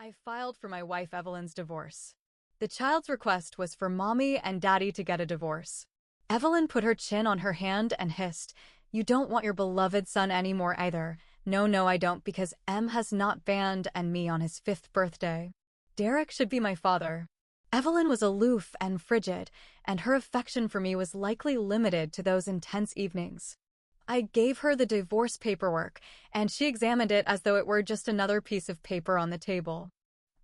I filed for my wife Evelyn's divorce. The child's request was for mommy and daddy to get a divorce. Evelyn put her chin on her hand and hissed, "You don't want your beloved son anymore either." No, no, I don't, because M has not banned and me on his 5th birthday. Derek should be my father. Evelyn was aloof and frigid, and her affection for me was likely limited to those intense evenings. I gave her the divorce paperwork, and she examined it as though it were just another piece of paper on the table.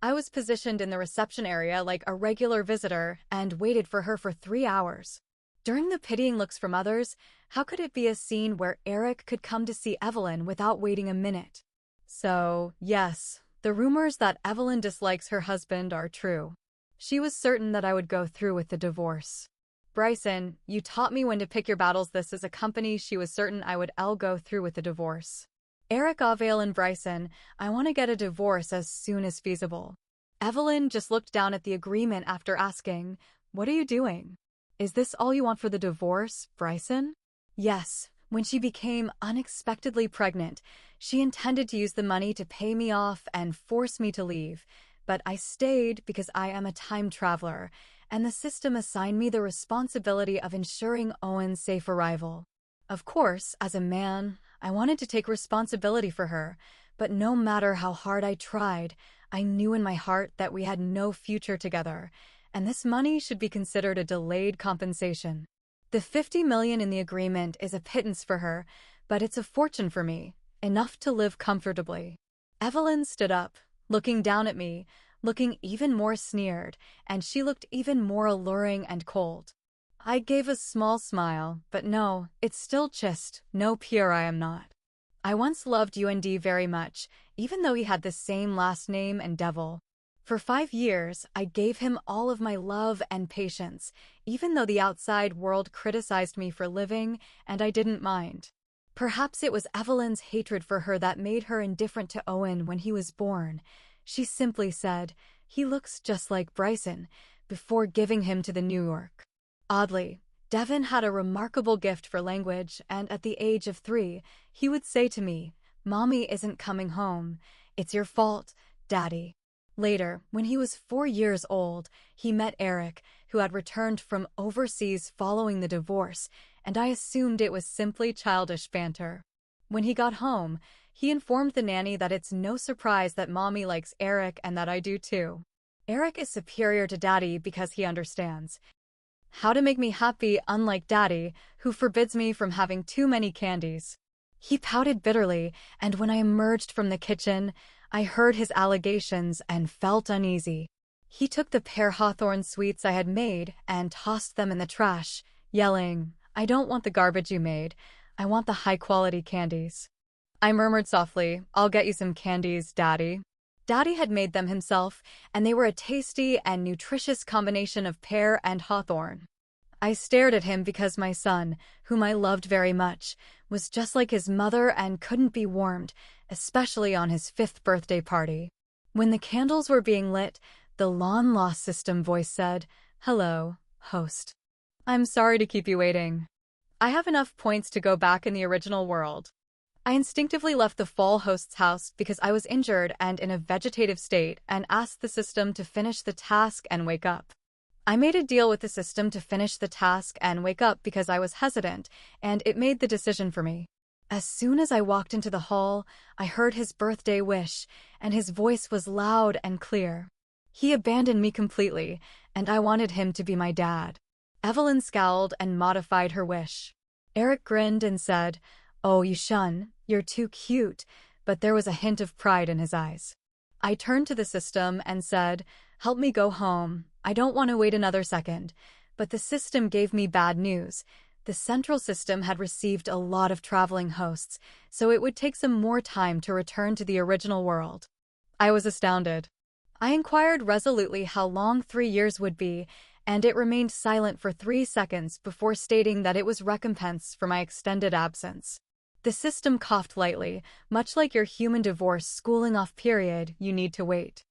I was positioned in the reception area like a regular visitor and waited for her for 3 hours. During the pitying looks from others, how could it be a scene where Eric could come to see Evelyn without waiting a minute? So, yes, the rumors that Evelyn dislikes her husband are true. She was certain that I would go through with the divorce. Bryson, you taught me when to pick your battles. This is a company she was certain I would go through with the divorce. Eric, Avale, and Bryson, I want to get a divorce as soon as feasible. Evelyn just looked down at the agreement after asking, "What are you doing? Is this all you want for the divorce, Bryson?" Yes, when she became unexpectedly pregnant, she intended to use the money to pay me off and force me to leave, but I stayed because I am a time traveler, and the system assigned me the responsibility of ensuring Owen's safe arrival. Of course, as a man, I wanted to take responsibility for her, but no matter how hard I tried, I knew in my heart that we had no future together, and this money should be considered a delayed compensation. The $50 million in the agreement is a pittance for her, but it's a fortune for me, enough to live comfortably. Evelyn stood up, looking down at me, looking even more sneered, and she looked even more alluring and cold. I gave a small smile, but no, it's still just, no Pierre, I am not. I once loved UND very much, even though he had the same last name and devil. For 5 years, I gave him all of my love and patience, even though the outside world criticized me for living, and I didn't mind. Perhaps it was Evelyn's hatred for her that made her indifferent to Owen when he was born. She simply said, "He looks just like Bryson," before giving him to the New York. Oddly, Devin had a remarkable gift for language, and at the age of 3, he would say to me, "Mommy isn't coming home. It's your fault, Daddy." Later, when he was 4 years old, he met Eric, who had returned from overseas following the divorce, and I assumed it was simply childish banter. When he got home, he informed the nanny that it's no surprise that Mommy likes Eric and that I do too. Eric is superior to Daddy because he understands how to make me happy, unlike Daddy, who forbids me from having too many candies. He pouted bitterly, and when I emerged from the kitchen, I heard his allegations and felt uneasy. He took the pear hawthorn sweets I had made and tossed them in the trash, yelling, "I don't want the garbage you made. I want the high-quality candies." I murmured softly, "I'll get you some candies, Daddy." Daddy had made them himself, and they were a tasty and nutritious combination of pear and hawthorn. I stared at him because my son, whom I loved very much, was just like his mother and couldn't be warmed, especially on his 5th birthday party. When the candles were being lit, the lawn loss system voice said, "Hello, host. I'm sorry to keep you waiting. I have enough points to go back in the original world." I instinctively left the fall host's house because I was injured and in a vegetative state and asked the system to finish the task and wake up. I made a deal with the system to finish the task and wake up because I was hesitant, and it made the decision for me. As soon as I walked into the hall, I heard his birthday wish, and his voice was loud and clear. He abandoned me completely, and I wanted him to be my dad. Evelyn scowled and modified her wish. Eric grinned and said, "Oh, Yushan, you're too cute," but there was a hint of pride in his eyes. I turned to the system and said, "Help me go home. I don't want to wait another second." But the system gave me bad news. The central system had received a lot of traveling hosts, so it would take some more time to return to the original world. I was astounded. I inquired resolutely how long 3 years would be, and it remained silent for 3 seconds before stating that it was recompense for my extended absence. The system coughed lightly, much like your human divorce schooling off period, you need to wait.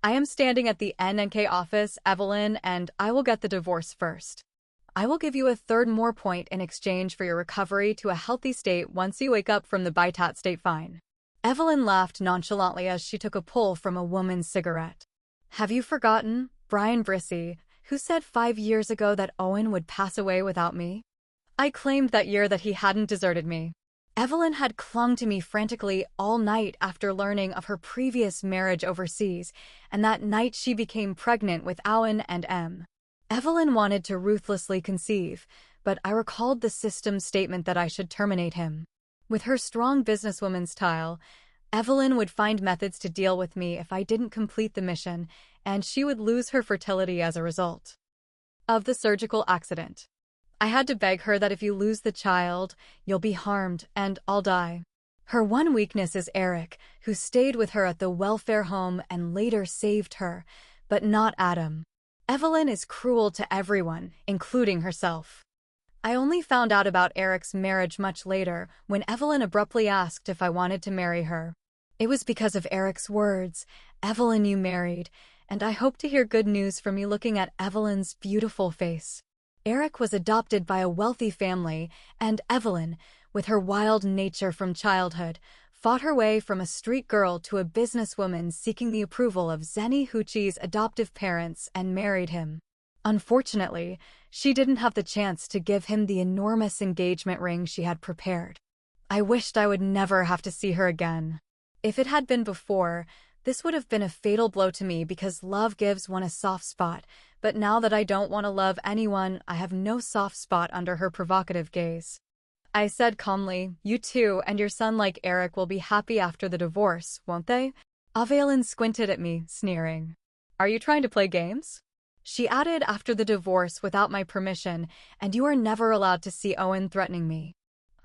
"I am standing at the NNK office, Evelyn, and I will get the divorce first. I will give you a third more point in exchange for your recovery to a healthy state once you wake up from the Bitat state. Fine." Evelyn laughed nonchalantly as she took a pull from a woman's cigarette. Have you forgotten, Brian Brissy, who said 5 years ago that Owen would pass away without me? I claimed that year that he hadn't deserted me. Evelyn had clung to me frantically all night after learning of her previous marriage overseas, and that night she became pregnant with Owen and Em. Evelyn wanted to ruthlessly conceive, but I recalled the system's statement that I should terminate him. With her strong businesswoman style, Evelyn would find methods to deal with me if I didn't complete the mission, and she would lose her fertility as a result of the surgical accident. I had to beg her that if you lose the child, you'll be harmed and I'll die. Her one weakness is Eric, who stayed with her at the welfare home and later saved her, but not Adam. Evelyn is cruel to everyone, including herself. I only found out about Eric's marriage much later, when Evelyn abruptly asked if I wanted to marry her. It was because of Eric's words, "Evelyn, you married," and I hope to hear good news from you looking at Evelyn's beautiful face. Eric was adopted by a wealthy family, and Evelyn, with her wild nature from childhood, fought her way from a street girl to a businesswoman seeking the approval of Zenny Hucci's adoptive parents and married him. Unfortunately, she didn't have the chance to give him the enormous engagement ring she had prepared. I wished I would never have to see her again. If it had been before, this would have been a fatal blow to me because love gives one a soft spot, but now that I don't want to love anyone, I have no soft spot under her provocative gaze. I said calmly, "You too and your son like Eric will be happy after the divorce, won't they?" Evelyn squinted at me, sneering. "Are you trying to play games?" She added, "After the divorce without my permission, and you are never allowed to see Owen threatening me."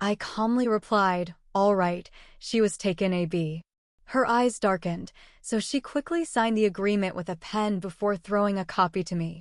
I calmly replied, "All right." She was taken aback. Her eyes darkened, so she quickly signed the agreement with a pen before throwing a copy to me.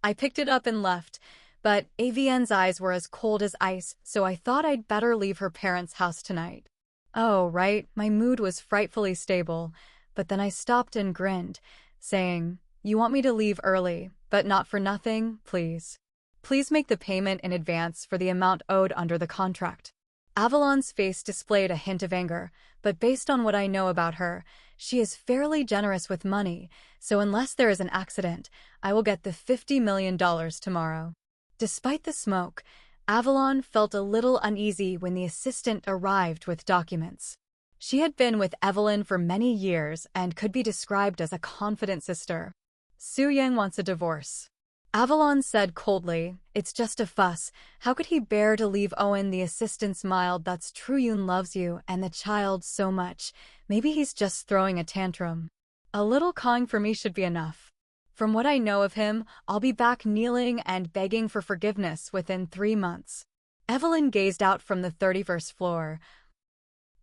I picked it up and left, but Avienne's eyes were as cold as ice, so I thought I'd better leave her parents' house tonight. Oh, right, my mood was frightfully stable, but then I stopped and grinned, saying, "You want me to leave early, but not for nothing, please. Please make the payment in advance for the amount owed under the contract." Avalon's face displayed a hint of anger, but based on what I know about her, she is fairly generous with money, so unless there is an accident, I will get the $50 million tomorrow. Despite the smoke, Avalon felt a little uneasy when the assistant arrived with documents. She had been with Evelyn for many years and could be described as a confident sister. "Su Yang wants a divorce." Avalon said coldly, "It's just a fuss. How could he bear to leave Owen?" The assistant smiled. "That's true, Yoon loves you and the child so much. Maybe he's just throwing a tantrum. A little cawing for me should be enough. From what I know of him, I'll be back kneeling and begging for forgiveness within 3 months." Evelyn gazed out from the 31st floor,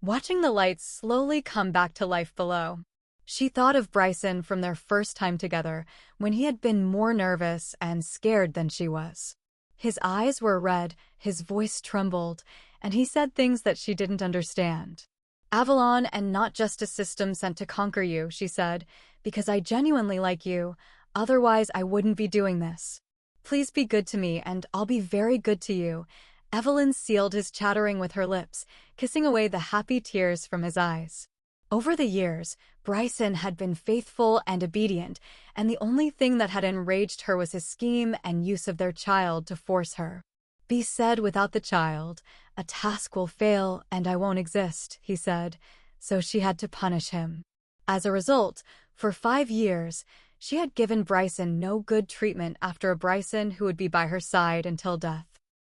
watching the lights slowly come back to life below. She thought of Bryson from their first time together, when he had been more nervous and scared than she was. His eyes were red, his voice trembled, and he said things that she didn't understand. "Avalon, and not just a system sent to conquer you," she said, "because I genuinely like you, otherwise I wouldn't be doing this. Please be good to me and I'll be very good to you." Evelyn sealed his chattering with her lips, kissing away the happy tears from his eyes. Over the years, Bryson had been faithful and obedient, and the only thing that had enraged her was his scheme and use of their child to force her. "Be said without the child, a task will fail and I won't exist," he said, so she had to punish him. As a result, for 5 years, she had given Bryson no good treatment after a Bryson who would be by her side until death.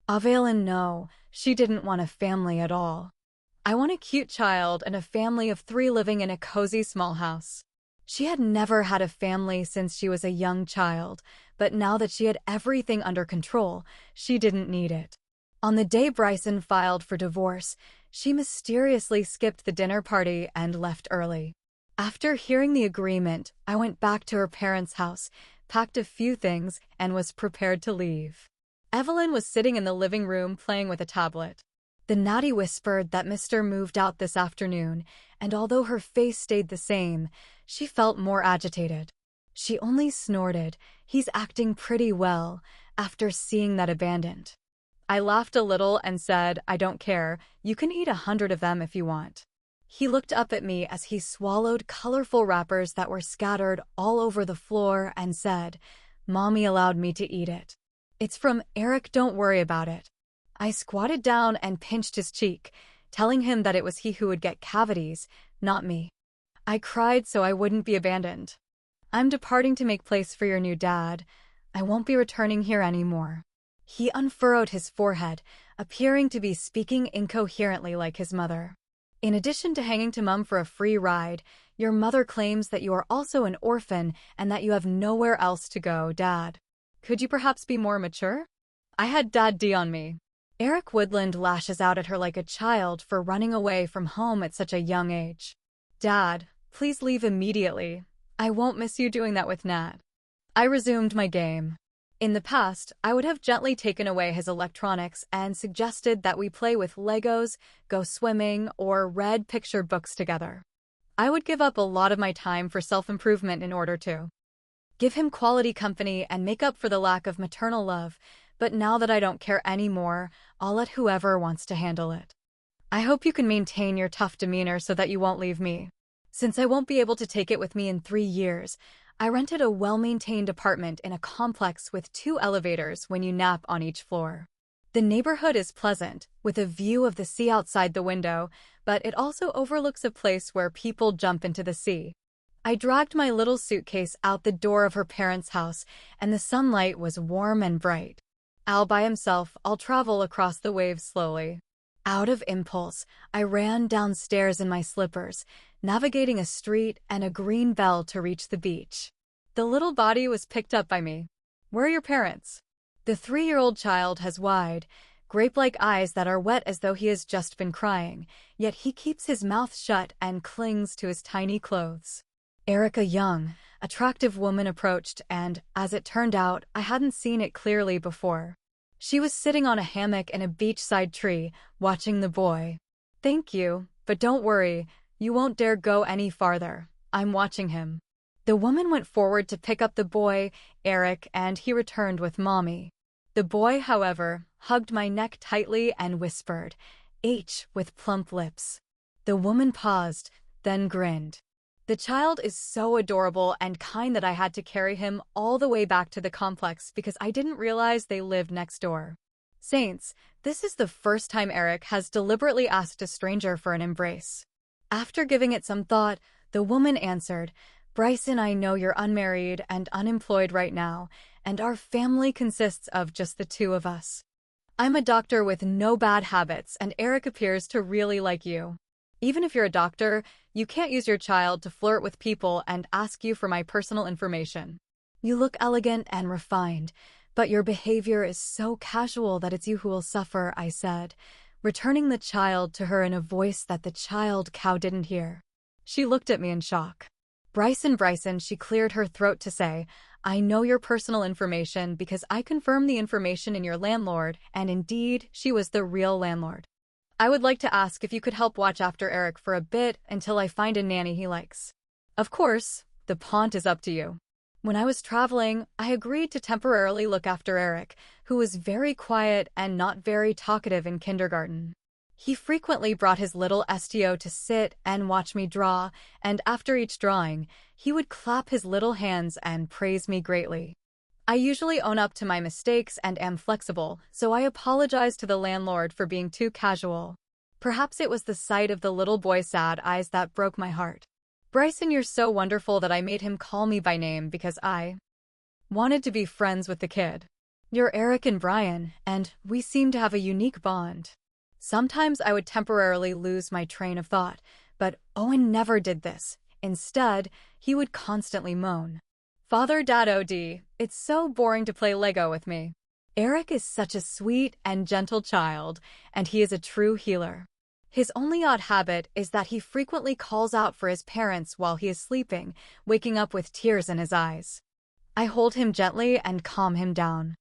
Evelyn, no, she didn't want a family at all. "I want a cute child and a family of 3 living in a cozy small house." She had never had a family since she was a young child, but now that she had everything under control, she didn't need it. On the day Bryson filed for divorce, she mysteriously skipped the dinner party and left early. After hearing the agreement, I went back to her parents' house, packed a few things, and was prepared to leave. Evelyn was sitting in the living room playing with a tablet. The natty whispered that Mr. moved out this afternoon, and although her face stayed the same, she felt more agitated. She only snorted, "He's acting pretty well," after seeing that abandoned. I laughed a little and said, "I don't care, you can eat 100 of them if you want." He looked up at me as he swallowed colorful wrappers that were scattered all over the floor and said, "Mommy allowed me to eat it. It's from Eric, don't worry about it." I squatted down and pinched his cheek, telling him that it was he who would get cavities, not me. I cried so I wouldn't be abandoned. "I'm departing to make place for your new dad. I won't be returning here anymore." He unfurrowed his forehead, appearing to be speaking incoherently like his mother. "In addition to hanging to Mum for a free ride, your mother claims that you are also an orphan and that you have nowhere else to go, Dad. Could you perhaps be more mature?" I had Dad D on me. Eric Woodland lashes out at her like a child for running away from home at such a young age. "Dad, please leave immediately. I won't miss you doing that with Nat." I resumed my game. In the past, I would have gently taken away his electronics and suggested that we play with Legos, go swimming, or read pictured books together. I would give up a lot of my time for self-improvement in order to give him quality company and make up for the lack of maternal love, but now that I don't care anymore, I'll let whoever wants to handle it. I hope you can maintain your tough demeanor so that you won't leave me. Since I won't be able to take it with me in 3 years, I rented a well-maintained apartment in a complex with 2 elevators when you nap on each floor. The neighborhood is pleasant, with a view of the sea outside the window, but it also overlooks a place where people jump into the sea. I dragged my little suitcase out the door of her parents' house, and the sunlight was warm and bright. Al by himself, I'll travel across the waves slowly. Out of impulse, I ran downstairs in my slippers, navigating a street and a green bell to reach the beach. The little body was picked up by me. "Where are your parents?" The 3-year-old child has wide, grape-like eyes that are wet as though he has just been crying, yet he keeps his mouth shut and clings to his tiny clothes. Eric, a young, attractive woman, approached, and, as it turned out, I hadn't seen it clearly before. She was sitting on a hammock in a beachside tree, watching the boy. "Thank you, but don't worry, you won't dare go any farther. I'm watching him." The woman went forward to pick up the boy, Eric, and he returned with Mommy. The boy, however, hugged my neck tightly and whispered, "H," with plump lips. The woman paused, then grinned. The child is so adorable and kind that I had to carry him all the way back to the complex because I didn't realize they lived next door. Saints, this is the first time Eric has deliberately asked a stranger for an embrace. After giving it some thought, the woman answered, "Bryson, I know you're unmarried and unemployed right now, and our family consists of just the 2 of us. I'm a doctor with no bad habits, and Eric appears to really like you. Even if you're a doctor, you can't use your child to flirt with people and ask you for my personal information. You look elegant and refined, but your behavior is so casual that it's you who will suffer," I said, returning the child to her in a voice that the child cow didn't hear. She looked at me in shock. Bryson, she cleared her throat to say, "I know your personal information because I confirmed the information in your landlord, and indeed, she was the real landlord. I would like to ask if you could help watch after Eric for a bit until I find a nanny he likes. Of course, the pont is up to you." When I was traveling, I agreed to temporarily look after Eric, who was very quiet and not very talkative in kindergarten. He frequently brought his little STO to sit and watch me draw, and after each drawing, he would clap his little hands and praise me greatly. I usually own up to my mistakes and am flexible, so I apologized to the landlord for being too casual. Perhaps it was the sight of the little boy's sad eyes that broke my heart. "Bryson, you're so wonderful that I made him call me by name because I wanted to be friends with the kid. You're Eric and Brian, and we seem to have a unique bond." Sometimes I would temporarily lose my train of thought, but Owen never did this. Instead, he would constantly moan, "Father Dad OD, it's so boring to play Lego with me." Eric is such a sweet and gentle child, and he is a true healer. His only odd habit is that he frequently calls out for his parents while he is sleeping, waking up with tears in his eyes. I hold him gently and calm him down.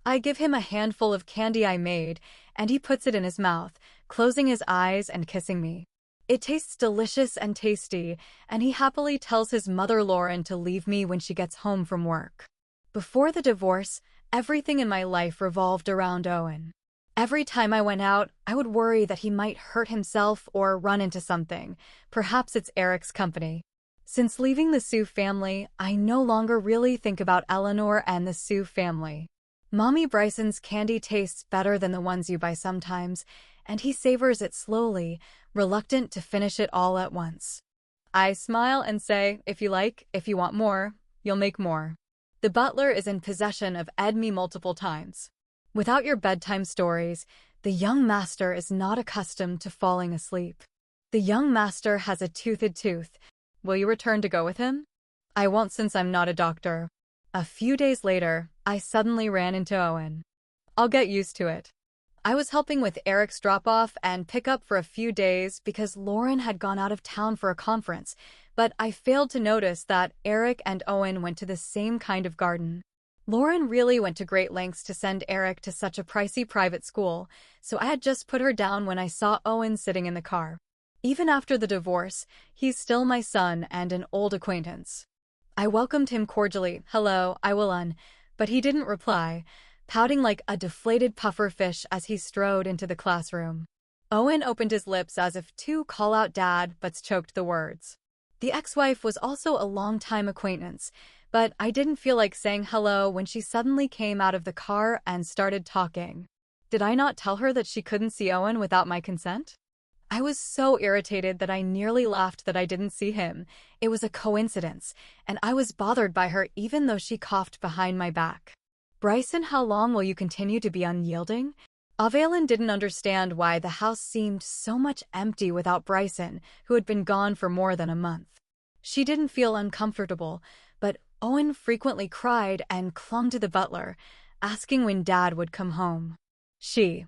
I give him a handful of candy I made, and he puts it in his mouth, closing his eyes and kissing me. It tastes delicious and tasty, and he happily tells his mother Lauren to leave me when she gets home from work. Before the divorce, everything in my life revolved around Owen. Every time I went out, I would worry that he might hurt himself or run into something. Perhaps it's Eric's company. Since leaving the Sue family, I no longer really think about Eleanor and the Sue family. Mommy Bryson's candy tastes better than the ones you buy sometimes, and he savors it slowly, reluctant to finish it all at once. I smile and say, if you want more, you'll make more. The butler is in possession of Edme multiple times. Without your bedtime stories, the young master is not accustomed to falling asleep. The young master has a toothed tooth. Will you return to go with him? I won't since I'm not a doctor. A few days later, I suddenly ran into Owen. I'll get used to it. I was helping with Eric's drop-off and pick-up for a few days because Lauren had gone out of town for a conference, but I failed to notice that Eric and Owen went to the same kind of garden. Lauren really went to great lengths to send Eric to such a pricey private school, so I had just put her down when I saw Owen sitting in the car. Even after the divorce, he's still my son and an old acquaintance. I welcomed him cordially, hello, Iwilun, but he didn't reply, pouting like a deflated puffer fish as he strode into the classroom. Owen opened his lips as if to call out Dad, but choked the words. The ex-wife was also a long-time acquaintance, but I didn't feel like saying hello when she suddenly came out of the car and started talking. Did I not tell her that she couldn't see Owen without my consent? I was so irritated that I nearly laughed that I didn't see him. It was a coincidence, and I was bothered by her even though she coughed behind my back. Bryson, how long will you continue to be unyielding? Evelyn didn't understand why the house seemed so much empty without Bryson, who had been gone for more than a month. She didn't feel uncomfortable, but Owen frequently cried and clung to the butler, asking when Dad would come home. She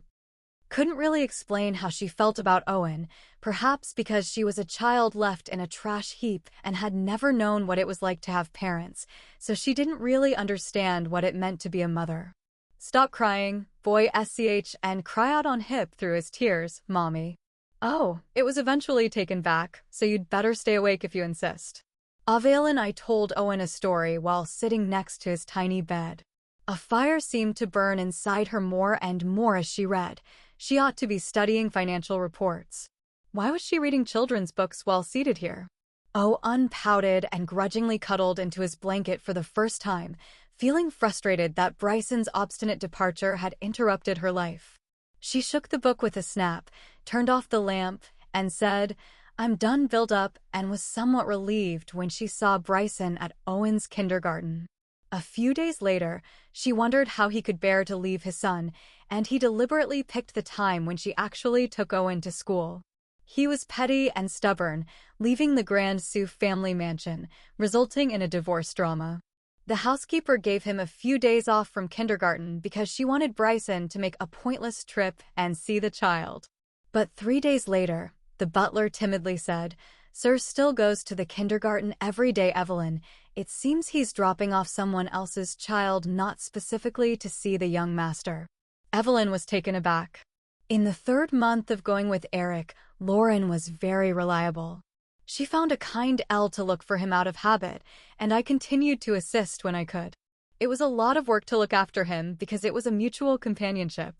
couldn't really explain how she felt about Owen, perhaps because she was a child left in a trash heap and had never known what it was like to have parents, so she didn't really understand what it meant to be a mother. Stop crying, boy SCH, and cry out on hip through his tears, Mommy. Oh, it was eventually taken back, so you'd better stay awake if you insist. Avel and I told Owen a story while sitting next to his tiny bed. A fire seemed to burn inside her more and more as she read. She ought to be studying financial reports. Why was she reading children's books while seated here? Owen pouted and grudgingly cuddled into his blanket for the first time, feeling frustrated that Bryson's obstinate departure had interrupted her life. She shook the book with a snap, turned off the lamp, and said, I'm done built up, and was somewhat relieved when she saw Bryson at Owen's kindergarten. A few days later, she wondered how he could bear to leave his son, and he deliberately picked the time when she actually took Owen to school. He was petty and stubborn, leaving the Grand Sue family mansion, resulting in a divorce drama. The housekeeper gave him a few days off from kindergarten because she wanted Bryson to make a pointless trip and see the child. But 3 days later, the butler timidly said, Sir still goes to the kindergarten every day, Evelyn. It seems he's dropping off someone else's child, not specifically to see the young master. Evelyn was taken aback. In the 3rd month of going with Eric, Lauren was very reliable. She found a kind Elle to look for him out of habit, and I continued to assist when I could. It was a lot of work to look after him because it was a mutual companionship.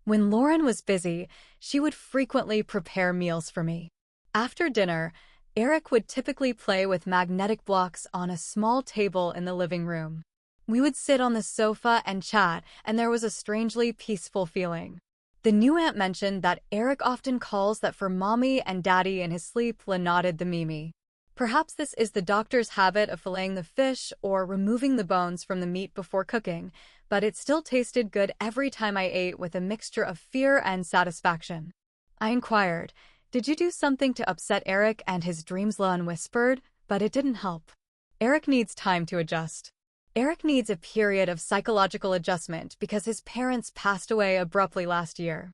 When Lauren was busy, she would frequently prepare meals for me. After dinner, Eric would typically play with magnetic blocks on a small table in the living room. We would sit on the sofa and chat, and there was a strangely peaceful feeling. The new aunt mentioned that Eric often calls that for Mommy and Daddy in his sleep. La nodded the Mimi. Perhaps this is the doctor's habit of filleting the fish or removing the bones from the meat before cooking, but it still tasted good every time I ate with a mixture of fear and satisfaction. I inquired, did you do something to upset Eric and his dreams? Lan whispered, but it didn't help. Eric needs time to adjust. Eric needs a period of psychological adjustment because his parents passed away abruptly last year.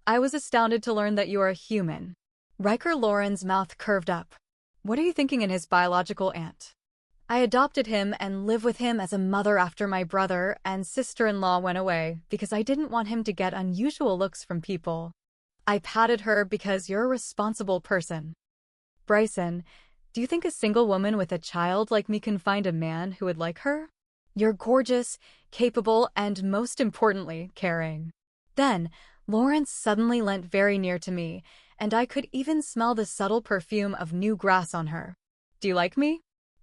I was astounded to learn that you are a human. Riker Lauren's mouth curved up. What are you thinking in his biological aunt? I adopted him and live with him as a mother after my brother and sister-in-law went away because I didn't want him to get unusual looks from people. I patted her because you're a responsible person. Bryson, do you think a single woman with a child like me can find a man who would like her? You're gorgeous, capable, and most importantly, caring. Then, Lawrence suddenly leant very near to me, and I could even smell the subtle perfume of new grass on her. "Do you like me?"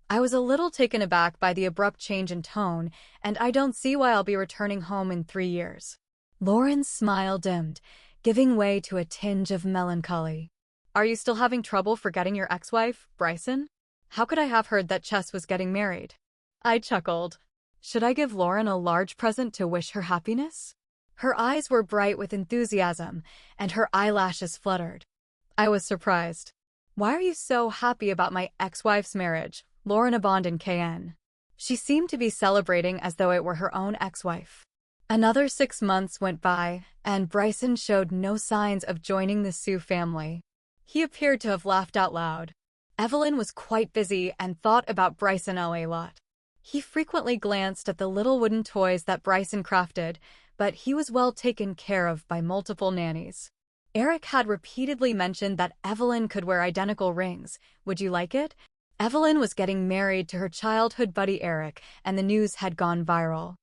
I was a little taken aback by the abrupt change in tone, and I don't see why I'll be returning home in 3 years. Lauren's smile dimmed, giving way to a tinge of melancholy. "Are you still having trouble forgetting your ex-wife, Bryson? How could I have heard that Chess was getting married?" I chuckled. Should I give Lauren a large present to wish her happiness? Her eyes were bright with enthusiasm, and her eyelashes fluttered. I was surprised. "Why are you so happy about my ex-wife's marriage?" Lauren abandoned KN. She seemed to be celebrating as though it were her own ex-wife. Another 6 months went by, and Bryson showed no signs of joining the Sue family. He appeared to have laughed out loud. Evelyn was quite busy and thought about Bryson a lot. He frequently glanced at the little wooden toys that Bryson crafted, but he was well taken care of by multiple nannies. Eric had repeatedly mentioned that Evelyn could wear identical rings. Would you like it? Evelyn was getting married to her childhood buddy Eric, and the news had gone viral.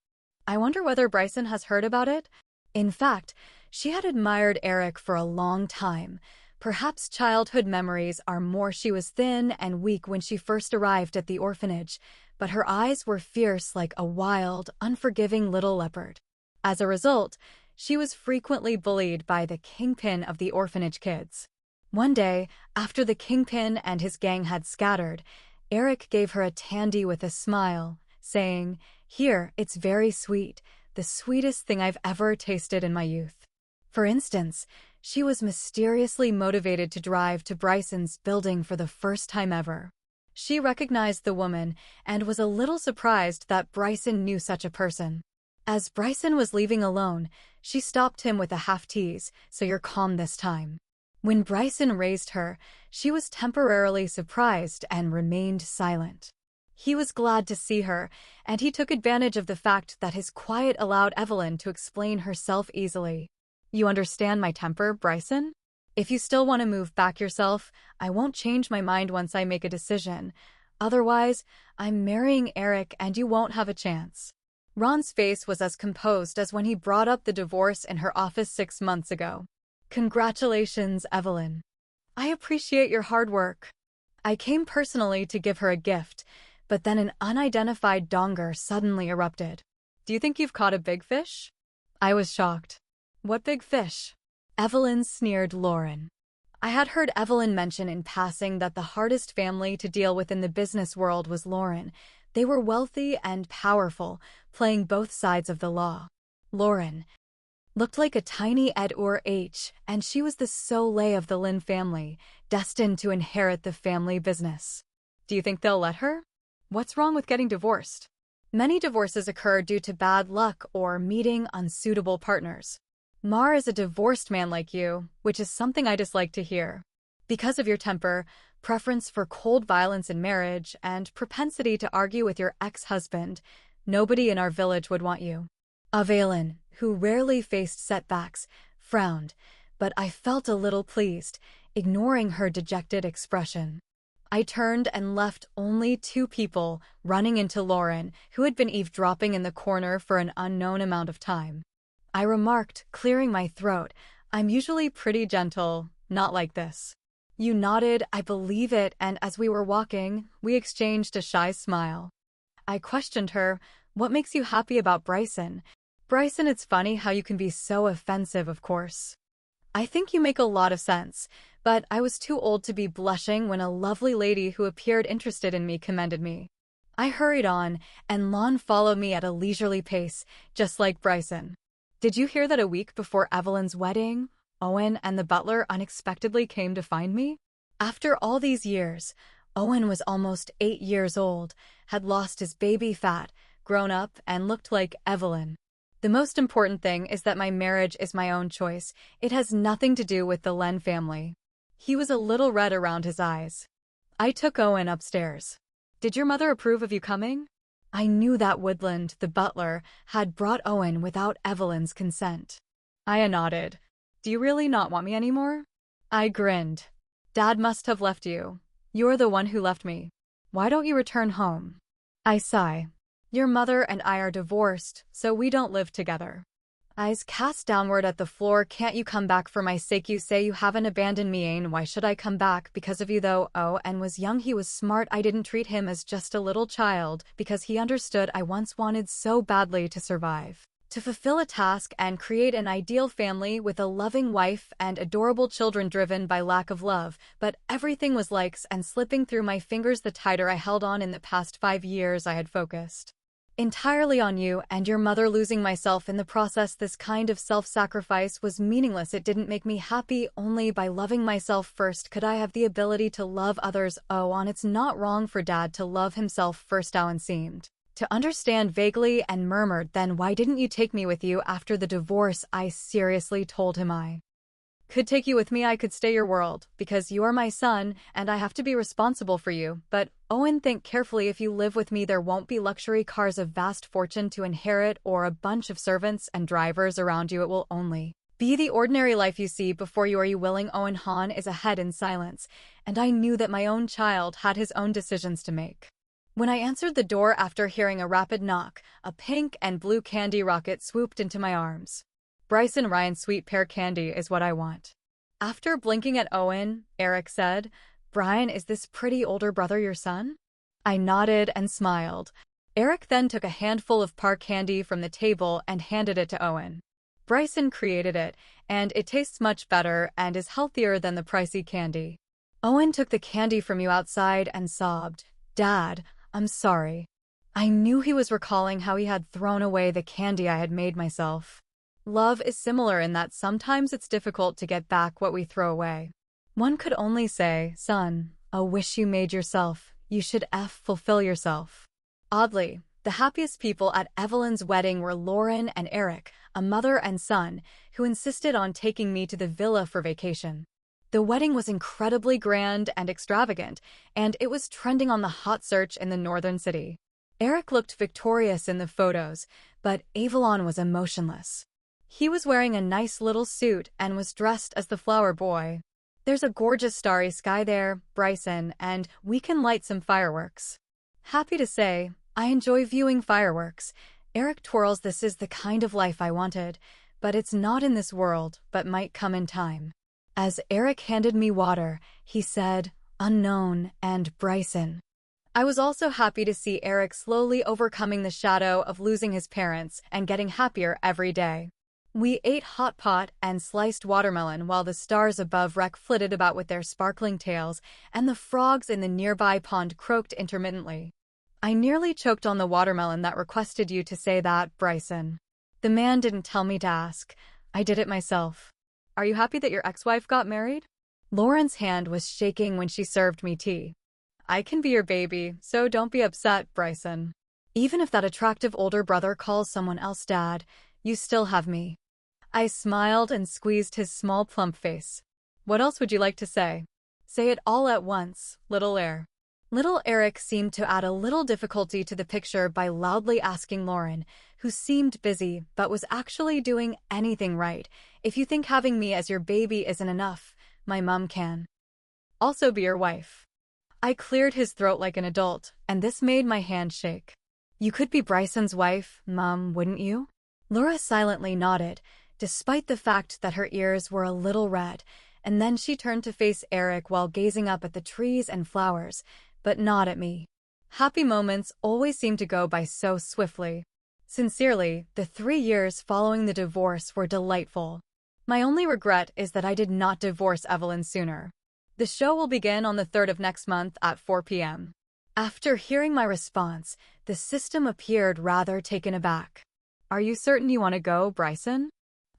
I wonder whether Bryson has heard about it? In fact, she had admired Eric for a long time. Perhaps childhood memories are more. She was thin and weak when she first arrived at the orphanage, but her eyes were fierce like a wild, unforgiving little leopard. As a result, she was frequently bullied by the kingpin of the orphanage kids. One day, after the kingpin and his gang had scattered, Eric gave her a tandy with a smile, saying, "Here, it's very sweet, the sweetest thing I've ever tasted in my youth." For instance, she was mysteriously motivated to drive to Bryson's building for the first time ever. She recognized the woman and was a little surprised that Bryson knew such a person. As Bryson was leaving alone, she stopped him with a half-tease, "So you're calm this time." When Bryson raised her, she was temporarily surprised and remained silent. He was glad to see her, and he took advantage of the fact that his quiet allowed Evelyn to explain herself easily. "You understand my temper, Bryson? If you still want to move back yourself, I won't change my mind once I make a decision. Otherwise, I'm marrying Eric and you won't have a chance." Ron's face was as composed as when he brought up the divorce in her office 6 months ago. "Congratulations, Evelyn. I appreciate your hard work." I came personally to give her a gift, but then an unidentified donger suddenly erupted. "Do you think you've caught a big fish?" I was shocked. "What big fish?" Evelyn sneered Lauren. I had heard Evelyn mention in passing that the hardest family to deal with in the business world was Lauren. They were wealthy and powerful, playing both sides of the law. Lauren looked like a tiny Ed H, and she was the Soleil of the Lin family, destined to inherit the family business. "Do you think they'll let her? What's wrong with getting divorced?" Many divorces occur due to bad luck or meeting unsuitable partners. Mar is a divorced man like you, which is something I dislike to hear. Because of your temper, preference for cold violence in marriage, and propensity to argue with your ex-husband, nobody in our village would want you. Avelin, who rarely faced setbacks, frowned, but I felt a little pleased, ignoring her dejected expression. I turned and left only 2 people running into Lauren, who had been eavesdropping in the corner for an unknown amount of time. I remarked, clearing my throat, "I'm usually pretty gentle, not like this." You nodded, "I believe it," and as we were walking, we exchanged a shy smile. I questioned her, "What makes you happy about Bryson?" "Bryson, it's funny how you can be so offensive, of course. I think you make a lot of sense, but I was too old to be blushing when a lovely lady who appeared interested in me commended me." I hurried on, and Lon followed me at a leisurely pace, just like Bryson. "Did you hear that a week before Evelyn's wedding, Owen and the butler unexpectedly came to find me?" After all these years, Owen was almost 8 years old, had lost his baby fat, grown up, and looked like Evelyn. The most important thing is that my marriage is my own choice. It has nothing to do with the Len family. He was a little red around his eyes. I took Owen upstairs. "Did your mother approve of you coming?" I knew that Woodland, the butler, had brought Owen without Evelyn's consent. Aya nodded. "Do you really not want me anymore?" I grinned. "Dad must have left you. You're the one who left me. Why don't you return home?" I sigh. "Your mother and I are divorced, so we don't live together." Eyes cast downward at the floor. Can't you come back for my sake? You say you haven't abandoned me, Ain. Why should I come back? Because of you, though. Oh, and was young. He was smart. I didn't treat him as just a little child, because he understood I once wanted so badly to survive. To fulfill a task and create an ideal family with a loving wife and adorable children driven by lack of love, but everything was likes and slipping through my fingers. The tighter I held on. In the past 5 years I had focused entirely on you and your mother, losing myself in the process. This kind of self-sacrifice was meaningless. It didn't make me happy. Only by loving myself first could I have the ability to love others. Oh, and it's not wrong for Dad to love himself first. Owen seemed to understand vaguely and murmured, then why didn't you take me with you after the divorce? I seriously told him I could take you with me. I could stay your world, because you are my son, and I have to be responsible for you. But, Owen, think carefully. If you live with me, there won't be luxury cars, a vast fortune to inherit, or a bunch of servants and drivers around you. It will only be the ordinary life you see before you. Are you willing? Owen Han is ahead in silence, and I knew that my own child had his own decisions to make. When I answered the door after hearing a rapid knock, a pink and blue candy rocket swooped into my arms. Bryson Ryan, sweet pear candy is what I want. After blinking at Owen, Eric said, Brian, is this pretty older brother your son? I nodded and smiled. Eric then took a handful of pear candy from the table and handed it to Owen. Bryson created it, and it tastes much better and is healthier than the pricey candy. Owen took the candy from you outside and sobbed, Dad, I'm sorry. I knew he was recalling how he had thrown away the candy I had made myself. Love is similar in that sometimes it's difficult to get back what we throw away. One could only say, son, a wish you made yourself. You should fulfill yourself. Oddly, the happiest people at Evelyn's wedding were Lauren and Eric, a mother and son, who insisted on taking me to the villa for vacation. The wedding was incredibly grand and extravagant, and it was trending on the hot search in the northern city. Eric looked victorious in the photos, but Avalon was emotionless. He was wearing a nice little suit and was dressed as the flower boy. There's a gorgeous starry sky there, Bryson, and we can light some fireworks. Happy to say, I enjoy viewing fireworks. Eric twirls. This is the kind of life I wanted, but it's not in this world, but might come in time. As Eric handed me water, he said, unknown, and Bryson. I was also happy to see Eric slowly overcoming the shadow of losing his parents and getting happier every day. We ate hot pot and sliced watermelon while the stars above Rec flitted about with their sparkling tails, and the frogs in the nearby pond croaked intermittently. I nearly choked on the watermelon that requested you to say that, Bryson. The man didn't tell me to ask. I did it myself. Are you happy that your ex-wife got married? Lauren's hand was shaking when she served me tea. I can be your baby, so don't be upset, Bryson. Even if that attractive older brother calls someone else Dad, you still have me. I smiled and squeezed his small plump face. What else would you like to say? Say it all at once, little Air. Little Eric seemed to add a little difficulty to the picture by loudly asking Lauren, who seemed busy but was actually doing anything right, if you think having me as your baby isn't enough, my mom can also be your wife. I cleared his throat like an adult, and this made my hand shake. You could be Bryson's wife, Mom, wouldn't you? Laura silently nodded, despite the fact that her ears were a little red, and then she turned to face Eric while gazing up at the trees and flowers, but not at me. Happy moments always seem to go by so swiftly. Sincerely, the 3 years following the divorce were delightful. My only regret is that I did not divorce Evelyn sooner. The show will begin on the 3rd of next month at 4 p.m. After hearing my response, the system appeared rather taken aback. Are you certain you want to go, Bryson?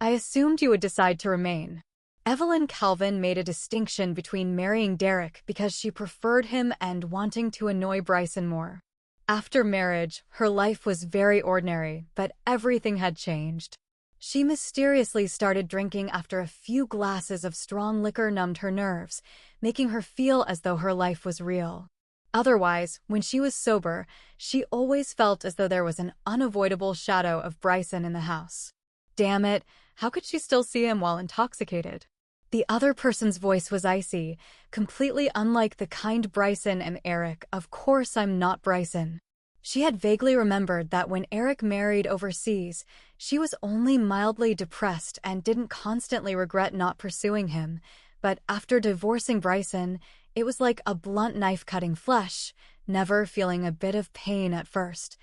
I assumed you would decide to remain. Evelyn Calvin made a distinction between marrying Derek because she preferred him and wanting to annoy Bryson more. After marriage, her life was very ordinary, but everything had changed. She mysteriously started drinking after a few glasses of strong liquor numbed her nerves, making her feel as though her life was real. Otherwise, when she was sober, she always felt as though there was an unavoidable shadow of Bryson in the house. Damn it, how could she still see him while intoxicated? The other person's voice was icy, completely unlike the kind Bryson and Eric. Of course I'm not Bryson. She had vaguely remembered that when Eric married overseas, she was only mildly depressed and didn't constantly regret not pursuing him. But after divorcing Bryson, it was like a blunt knife cutting flesh, never feeling a bit of pain at first.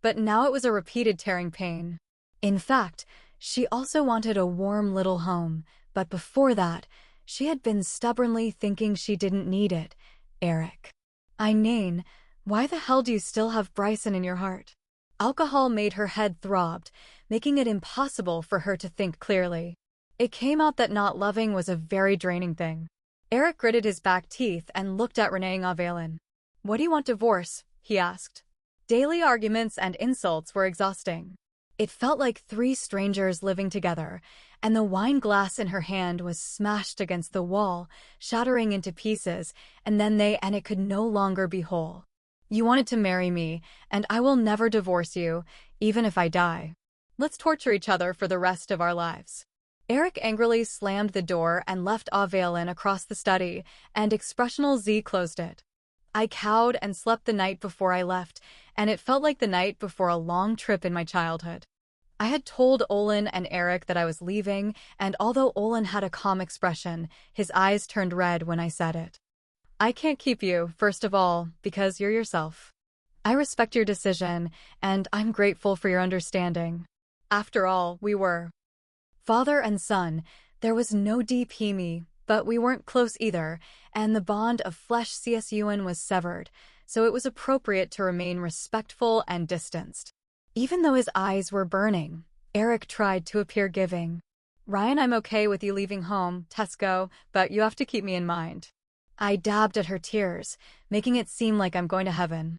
But now it was a repeated tearing pain. In fact, she also wanted a warm little home, but before that, she had been stubbornly thinking she didn't need it. Eric. Inane, why the hell do you still have Bryson in your heart? Alcohol made her head throbbed, making it impossible for her to think clearly. It came out that not loving was a very draining thing. Eric gritted his back teeth and looked at Renee Avelin. What do you want divorce? He asked. Daily arguments and insults were exhausting. It felt like three strangers living together, and the wine glass in her hand was smashed against the wall, shattering into pieces, and it could no longer be whole. You wanted to marry me, and I will never divorce you, even if I die. Let's torture each other for the rest of our lives. Eric angrily slammed the door and left Avelin across the study, and Expressional Z closed it. I cowed and slept the night before I left, and it felt like the night before a long trip in my childhood. I had told Olin and Eric that I was leaving, and although Olin had a calm expression, his eyes turned red when I said it. I can't keep you, first of all, because you're yourself. I respect your decision, and I'm grateful for your understanding. After all, we were father and son. There was no deep chemistry, but we weren't close either, and the bond of flesh CSUN was severed, so it was appropriate to remain respectful and distanced. Even though his eyes were burning, Eric tried to appear giving. Ryan, I'm okay with you leaving home, Tesco, but you have to keep me in mind. I dabbed at her tears, making it seem like I'm going to heaven.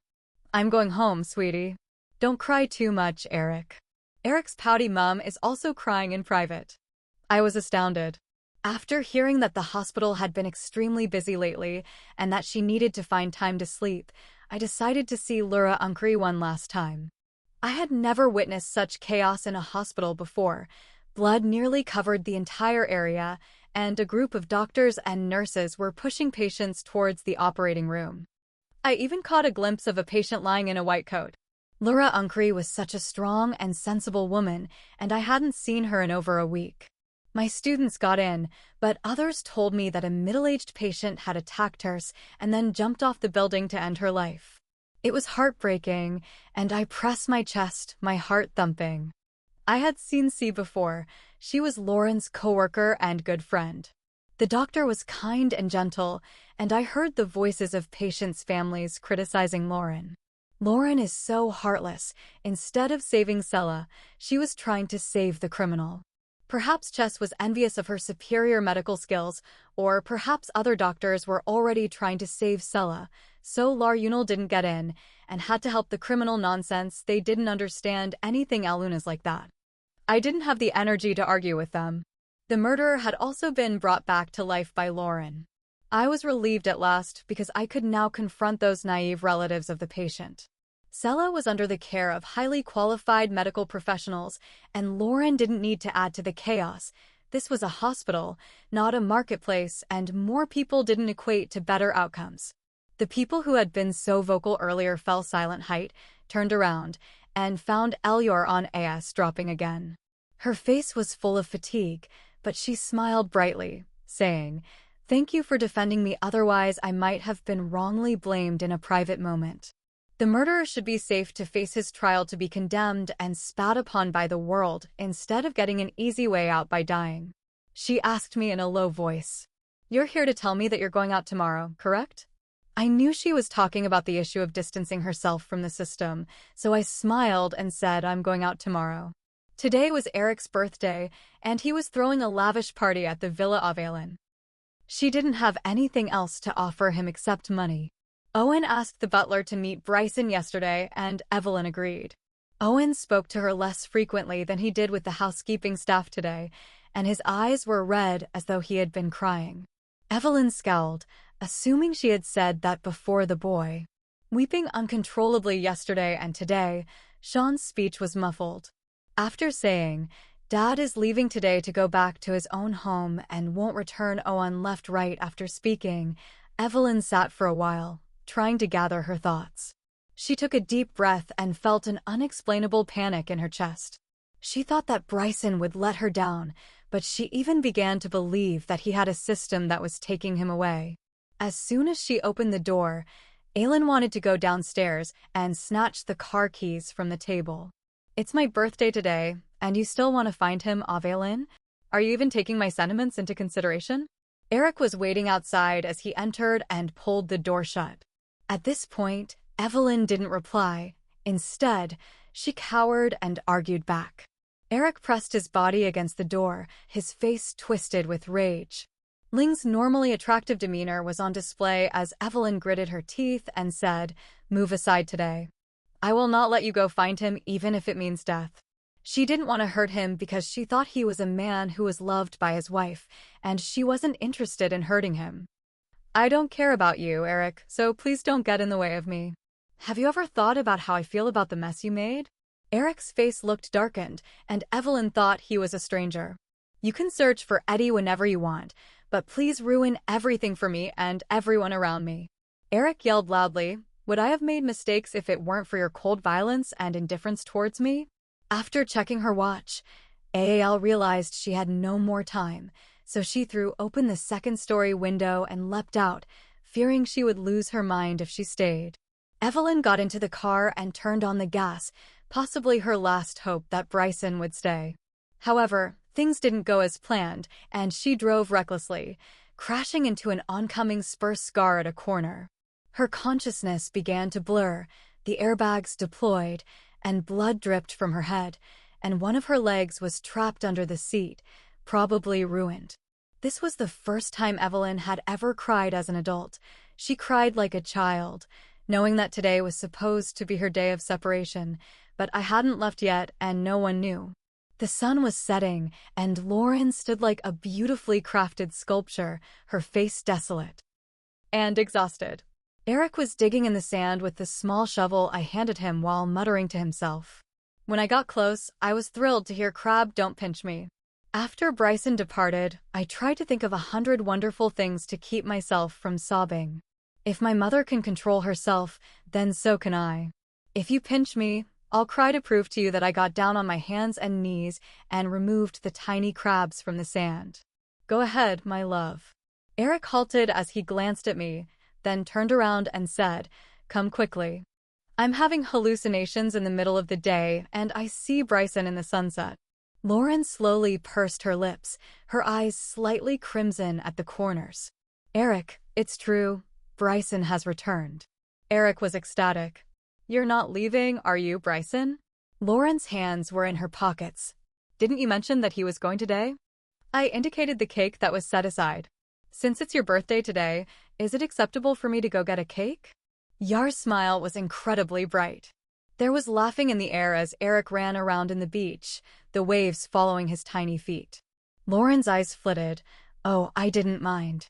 I'm going home, sweetie. Don't cry too much, Eric. Eric's pouty mum is also crying in private. I was astounded. After hearing that the hospital had been extremely busy lately and that she needed to find time to sleep, I decided to see Laura Uncre one last time. I had never witnessed such chaos in a hospital before. Blood nearly covered the entire area, and a group of doctors and nurses were pushing patients towards the operating room. I even caught a glimpse of a patient lying in a white coat. Laura Uncre was such a strong and sensible woman, and I hadn't seen her in over a week. My students got in, but others told me that a middle-aged patient had attacked her and then jumped off the building to end her life. It was heartbreaking, and I pressed my chest, my heart thumping. I had seen C before. She was Lauren's coworker and good friend. The doctor was kind and gentle, and I heard the voices of patients' families criticizing Lauren. Lauren is so heartless. Instead of saving Sella, she was trying to save the criminal. Perhaps Chess was envious of her superior medical skills, or perhaps other doctors were already trying to save Sella, so Larunal didn't get in, and had to help the criminal nonsense. They didn't understand anything Aluna's like that. I didn't have the energy to argue with them. The murderer had also been brought back to life by Lauren. I was relieved at last because I could now confront those naive relatives of the patient. Sella was under the care of highly qualified medical professionals, and Lauren didn't need to add to the chaos. This was a hospital, not a marketplace, and more people didn't equate to better outcomes. The people who had been so vocal earlier fell silent, turned around, and found Elior on AS dropping again. Her face was full of fatigue, but she smiled brightly, saying, "Thank you for defending me, otherwise I might have been wrongly blamed in a private moment." The murderer should be safe to face his trial to be condemned and spat upon by the world instead of getting an easy way out by dying. She asked me in a low voice, "You're here to tell me that you're going out tomorrow, correct?" I knew she was talking about the issue of distancing herself from the system, so I smiled and said I'm going out tomorrow. Today was Eric's birthday, and he was throwing a lavish party at the Villa Avelin. She didn't have anything else to offer him except money. Owen asked the butler to meet Bryson yesterday, and Evelyn agreed. Owen spoke to her less frequently than he did with the housekeeping staff today, and his eyes were red as though he had been crying. Evelyn scowled, assuming she had said that before the boy. Weeping uncontrollably yesterday and today, Sean's speech was muffled. After saying, "Dad is leaving today to go back to his own home and won't return," Owen left right after speaking. Evelyn sat for a while, trying to gather her thoughts. She took a deep breath and felt an unexplainable panic in her chest. She thought that Bryson would let her down, but she even began to believe that he had a system that was taking him away. As soon as she opened the door, Aylin wanted to go downstairs and snatch the car keys from the table. "It's my birthday today, and you still want to find him, Aylin? Are you even taking my sentiments into consideration?" Eric was waiting outside as he entered and pulled the door shut. At this point, Evelyn didn't reply. Instead, she cowered and argued back. Eric pressed his body against the door, his face twisted with rage. Ling's normally attractive demeanor was on display as Evelyn gritted her teeth and said, "Move aside today. I will not let you go find him even if it means death." She didn't want to hurt him because she thought he was a man who was loved by his wife, and she wasn't interested in hurting him. "I don't care about you, Eric, so please don't get in the way of me. Have you ever thought about how I feel about the mess you made?" Eric's face looked darkened, and Evelyn thought he was a stranger. "You can search for Eddie whenever you want, but please ruin everything for me and everyone around me." Eric yelled loudly, "Would I have made mistakes if it weren't for your cold violence and indifference towards me?" After checking her watch, Aal realized she had no more time, so she threw open the second-story window and leapt out, fearing she would lose her mind if she stayed. Evelyn got into the car and turned on the gas, possibly her last hope that Bryson would stay. However, things didn't go as planned, and she drove recklessly, crashing into an oncoming Spurs car at a corner. Her consciousness began to blur, the airbags deployed, and blood dripped from her head, and one of her legs was trapped under the seat, probably ruined. This was the first time Evelyn had ever cried as an adult. She cried like a child, knowing that today was supposed to be her day of separation, but I hadn't left yet and no one knew. The sun was setting, and Lauren stood like a beautifully crafted sculpture, her face desolate and exhausted. Eric was digging in the sand with the small shovel I handed him while muttering to himself. When I got close, I was thrilled to hear "Crab, don't pinch me." After Bryson departed, I tried to think of 100 wonderful things to keep myself from sobbing. If my mother can control herself, then so can I. If you pinch me, I'll cry to prove to you that I got down on my hands and knees and removed the tiny crabs from the sand. Go ahead, my love. Eric halted as he glanced at me, then turned around and said, "Come quickly. I'm having hallucinations in the middle of the day, and I see Bryson in the sunset." Lauren slowly pursed her lips, her eyes slightly crimson at the corners. "Eric, it's true. Bryson has returned." Eric was ecstatic. "You're not leaving, are you, Bryson?" Lauren's hands were in her pockets. "Didn't you mention that he was going today?" I indicated the cake that was set aside. "Since it's your birthday today, is it acceptable for me to go get a cake?" Yar's smile was incredibly bright. There was laughing in the air as Eric ran around in the beach, the waves following his tiny feet. Lauren's eyes flitted. "Oh, I didn't mind.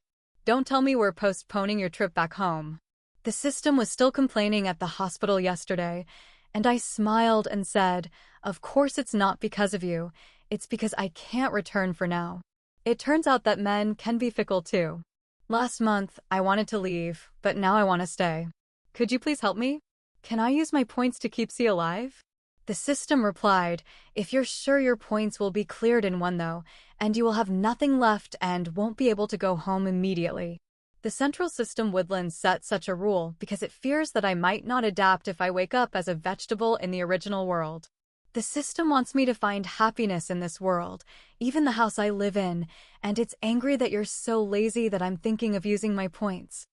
Don't tell me we're postponing your trip back home." The system was still complaining at the hospital yesterday, and I smiled and said, "Of course it's not because of you. It's because I can't return for now." It turns out that men can be fickle too. Last month, I wanted to leave, but now I want to stay. Could you please help me? Can I use my points to keep C alive? The system replied, "If you're sure your points will be cleared in one though, and you will have nothing left and won't be able to go home immediately." The Central System Woodlands set such a rule because it fears that I might not adapt if I wake up as a vegetable in the original world. The system wants me to find happiness in this world, even the house I live in, and it's angry that you're so lazy that I'm thinking of using my points.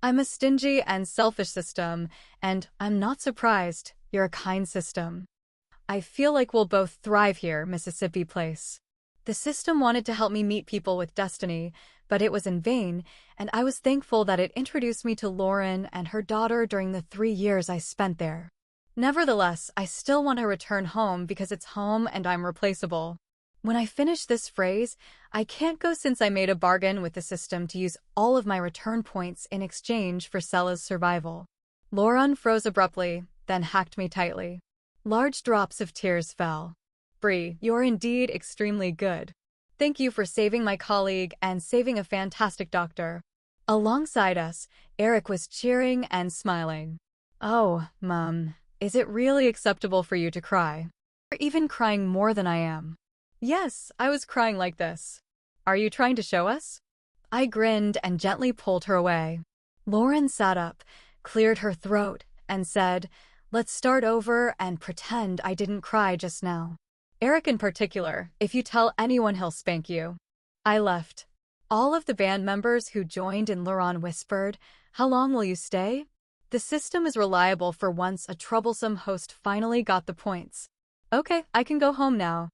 I'm a stingy and selfish system, and I'm not surprised. You're a kind system. I feel like we'll both thrive here, Mississippi Place. The system wanted to help me meet people with destiny, but it was in vain, and I was thankful that it introduced me to Lauren and her daughter during the 3 years I spent there. Nevertheless, I still want to return home because it's home and I'm replaceable. When I finish this phrase, I can't go since I made a bargain with the system to use all of my return points in exchange for Sella's survival. Lauren froze abruptly, then hacked me tightly. Large drops of tears fell. "Bree, you're indeed extremely good. Thank you for saving my colleague and saving a fantastic doctor." Alongside us, Eric was cheering and smiling. Oh, Mom, is it really acceptable for you to cry? You're even crying more than I am. Yes, I was crying like this. Are you trying to show us? I grinned and gently pulled her away. Lauren sat up, cleared her throat, and said, "Let's start over and pretend I didn't cry just now. Eric in particular, if you tell anyone he'll spank you." I left. All of the band members who joined in Lauren whispered, "How long will you stay?" The system is reliable for once a troublesome host finally got the points. Okay, I can go home now.